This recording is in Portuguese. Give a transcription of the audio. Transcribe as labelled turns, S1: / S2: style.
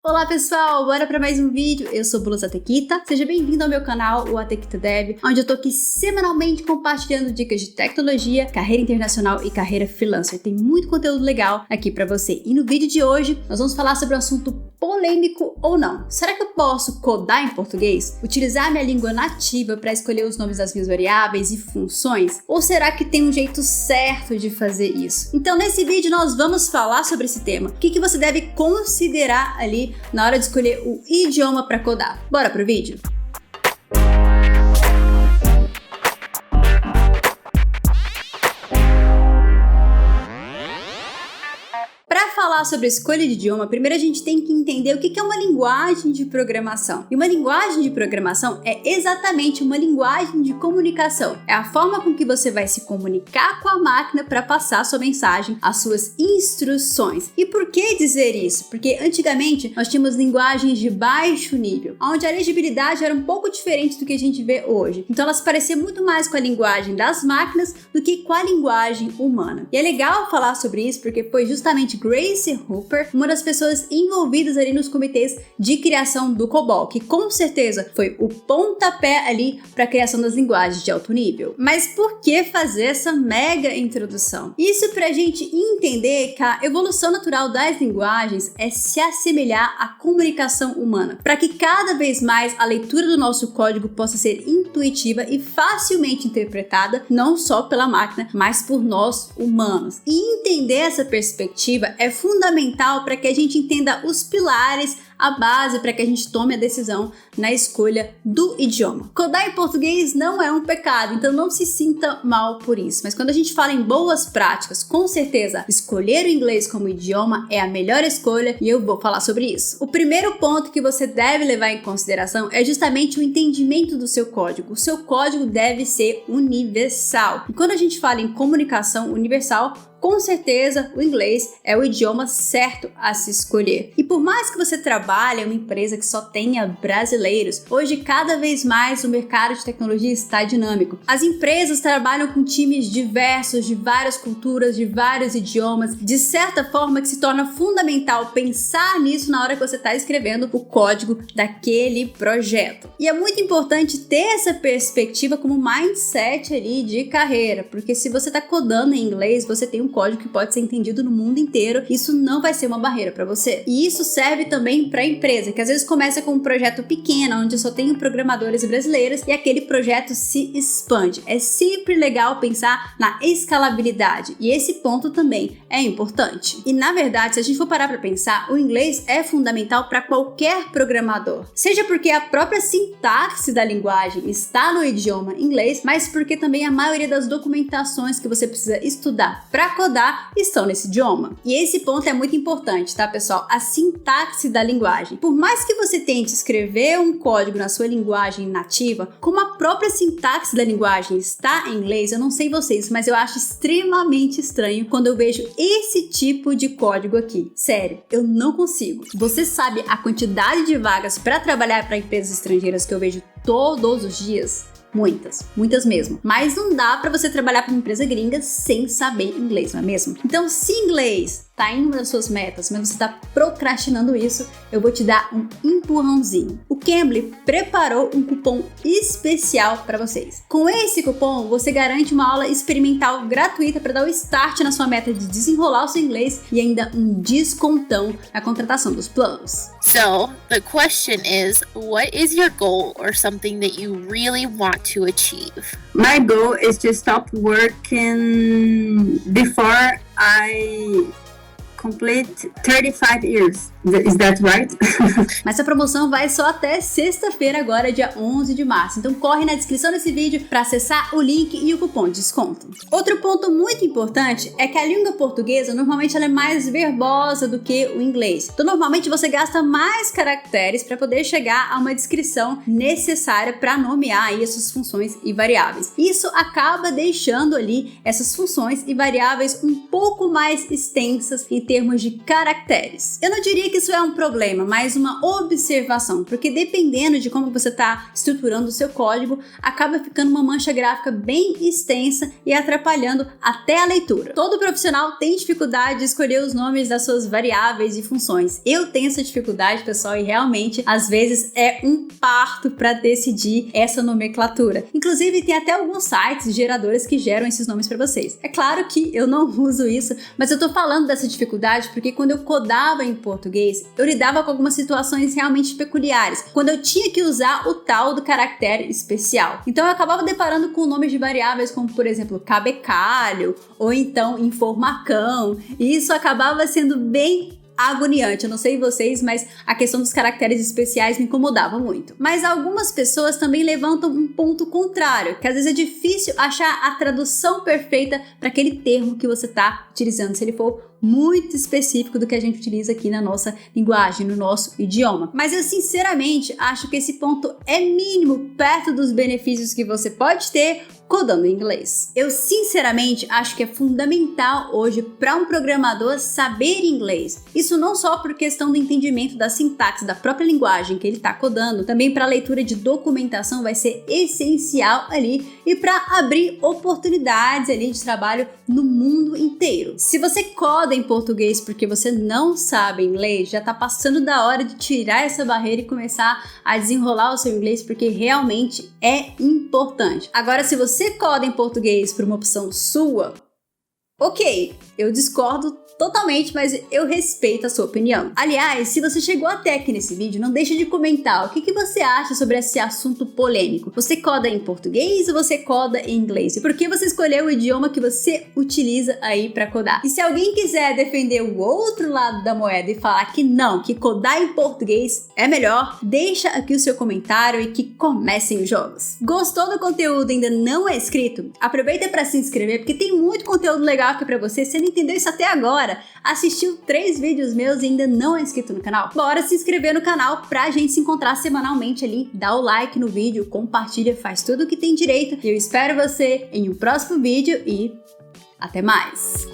S1: Olá pessoal, bora para mais um vídeo. Eu sou Blusa Tequita, seja bem-vindo ao meu canal, o Atequita Dev, onde eu tô aqui semanalmente compartilhando dicas de tecnologia, carreira internacional e carreira freelancer. Tem muito conteúdo legal aqui para você. E no vídeo de hoje, nós vamos falar sobre um assunto polêmico ou não. Será que eu posso codar em português? Utilizar minha língua nativa para escolher os nomes das minhas variáveis e funções? Ou será que tem um jeito certo de fazer isso? Então nesse vídeo nós vamos falar sobre esse tema. O que você deve considerar ali na hora de escolher o idioma para codar. Bora pro vídeo? Para falar sobre a escolha de idioma, primeiro a gente tem que entender o que é uma linguagem de programação. E uma linguagem de programação é exatamente uma linguagem de comunicação. É a forma com que você vai se comunicar com a máquina para passar a sua mensagem, as suas instruções. E por que dizer isso? Porque antigamente nós tínhamos linguagens de baixo nível, onde a legibilidade era um pouco diferente do que a gente vê hoje. Então elas pareciam muito mais com a linguagem das máquinas do que com a linguagem humana. E é legal falar sobre isso porque foi justamente Grace Hopper, uma das pessoas envolvidas ali nos comitês de criação do COBOL, que com certeza foi o pontapé ali para a criação das linguagens de alto nível. Mas por que fazer essa mega introdução? Isso para a gente entender que a evolução natural das linguagens é se assemelhar à comunicação humana, para que cada vez mais a leitura do nosso código possa ser intuitiva e facilmente interpretada, não só pela máquina, mas por nós humanos. E entender essa perspectiva é fundamental para que a gente entenda os pilares, a base para que a gente tome a decisão na escolha do idioma. Codar em português não é um pecado, então não se sinta mal por isso. Mas quando a gente fala em boas práticas, com certeza escolher o inglês como idioma é a melhor escolha e eu vou falar sobre isso. O primeiro ponto que você deve levar em consideração é justamente o entendimento do seu código. O seu código deve ser universal. E quando a gente fala em comunicação universal, com certeza o inglês é o idioma certo a se escolher. E por mais que você trabalhe em uma empresa que só tenha brasileiros, hoje cada vez mais o mercado de tecnologia está dinâmico. As empresas trabalham com times diversos, de várias culturas, de vários idiomas, de certa forma que se torna fundamental pensar nisso na hora que você está escrevendo o código daquele projeto. E é muito importante ter essa perspectiva como mindset ali de carreira, porque se você está codando em inglês, você tem um código que pode ser entendido no mundo inteiro, isso não vai ser uma barreira para você. E isso serve também para a empresa, que às vezes começa com um projeto pequeno, onde só tem programadores brasileiros e aquele projeto se expande. É sempre legal pensar na escalabilidade e esse ponto também é importante. E na verdade, se a gente for parar para pensar, o inglês é fundamental para qualquer programador. Seja porque a própria sintaxe da linguagem está no idioma inglês, mas porque também a maioria das documentações que você precisa estudar para codar estão nesse idioma. E esse ponto é muito importante, tá, pessoal? A sintaxe da linguagem. Por mais que você tente escrever um código na sua linguagem nativa, como a própria sintaxe da linguagem está em inglês, eu não sei vocês, mas eu acho extremamente estranho quando eu vejo esse tipo de código aqui. Sério, eu não consigo. Você sabe a quantidade de vagas para trabalhar para empresas estrangeiras que eu vejo todos os dias? Muitas mesmo. Mas não dá para você trabalhar para uma empresa gringa sem saber inglês, não é mesmo? Então, se inglês tá em uma das suas metas, mas você está procrastinando isso, eu vou te dar um empurrãozinho. O Cambly preparou um cupom especial para vocês. Com esse cupom, você garante uma aula experimental gratuita para dar o start na sua meta de desenrolar o seu inglês e ainda um descontão na contratação dos planos.
S2: So, the question is, what is your goal or something that you really want to achieve?
S3: My goal is to stop working before I complete 35 years. Is that right?
S1: Mas essa promoção vai só até sexta-feira agora, dia 11 de março. Então corre na descrição desse vídeo para acessar o link e o cupom de desconto. Outro ponto muito importante é que a língua portuguesa normalmente ela é mais verbosa do que o inglês. Então normalmente você gasta mais caracteres para poder chegar a uma descrição necessária para nomear aí as suas funções e variáveis. Isso acaba deixando ali essas funções e variáveis um pouco mais extensas em termos de caracteres. Eu não diria que isso é um problema, mas uma observação, porque dependendo de como você está estruturando o seu código, acaba ficando uma mancha gráfica bem extensa e atrapalhando até a leitura. Todo profissional tem dificuldade de escolher os nomes das suas variáveis e funções. Eu tenho essa dificuldade, pessoal, e realmente, às vezes, é um parto para decidir essa nomenclatura. Inclusive, tem até alguns sites geradores que geram esses nomes para vocês. É claro que eu não uso isso, mas eu tô falando dessa dificuldade porque quando eu codava em português, eu lidava com algumas situações realmente peculiares, quando eu tinha que usar o tal do caractere especial. Então eu acabava deparando com nomes de variáveis como, por exemplo, cabecalho ou então informacão, e isso acabava sendo bem agoniante. Eu não sei vocês, mas a questão dos caracteres especiais me incomodava muito. Mas algumas pessoas também levantam um ponto contrário, que às vezes é difícil achar a tradução perfeita para aquele termo que você está utilizando, se ele for muito específico do que a gente utiliza aqui na nossa linguagem, no nosso idioma. Mas eu sinceramente acho que esse ponto é mínimo perto dos benefícios que você pode ter codando em inglês. Eu sinceramente acho que é fundamental hoje para um programador saber inglês. Isso não só por questão do entendimento da sintaxe da própria linguagem que ele está codando, também para a leitura de documentação vai ser essencial ali e para abrir oportunidades ali de trabalho no mundo inteiro. Se você coda em português porque você não sabe inglês, já está passando da hora de tirar essa barreira e começar a desenrolar o seu inglês, porque realmente é importante. Agora, se você coda em português por uma opção sua, ok, eu discordo totalmente, mas eu respeito a sua opinião. Aliás, se você chegou até aqui nesse vídeo, não deixe de comentar o que você acha sobre esse assunto polêmico. Você coda em português ou você coda em inglês? E por que você escolheu o idioma que você utiliza aí para codar? E se alguém quiser defender o outro lado da moeda e falar que não, que codar em português é melhor, deixa aqui o seu comentário e que comecem os jogos. Gostou do conteúdo e ainda não é inscrito? Aproveita para se inscrever, porque tem muito conteúdo legal aqui para você. Se não entendeu isso até agora, assistiu 3 vídeos meus e ainda não é inscrito no canal? Bora se inscrever no canal pra gente se encontrar semanalmente ali, dá o like no vídeo, compartilha, faz tudo o que tem direito. E eu espero você em um próximo vídeo e até mais!